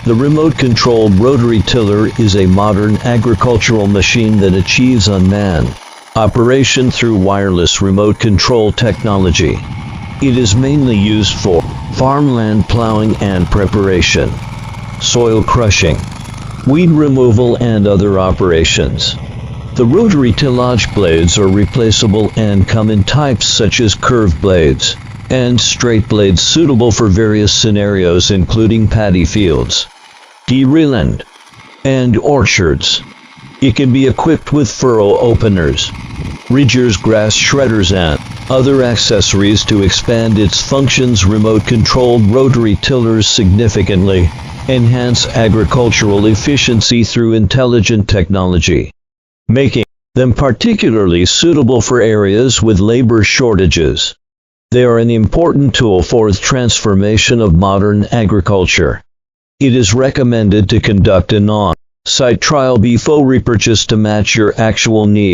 The remote-controlled rotary tiller is a modern agricultural machine that achieves unmanned operation through wireless remote control technology. It is mainly used for farmland plowing and preparation, soil crushing, weed removal and other operations. The rotary tillage blades are replaceable and come in types such as curved blades and straight blades suitable for various scenarios including paddy fields, dairyland, and orchards. It can be equipped with furrow openers, ridgers, grass shredders and other accessories to expand its functions. Remote-controlled rotary tillers significantly enhance agricultural efficiency through intelligent technology, making them particularly suitable for areas with labor shortages. They are an important tool for the transformation of modern agriculture. It is recommended to conduct an on-site trial before repurchase to match your actual needs.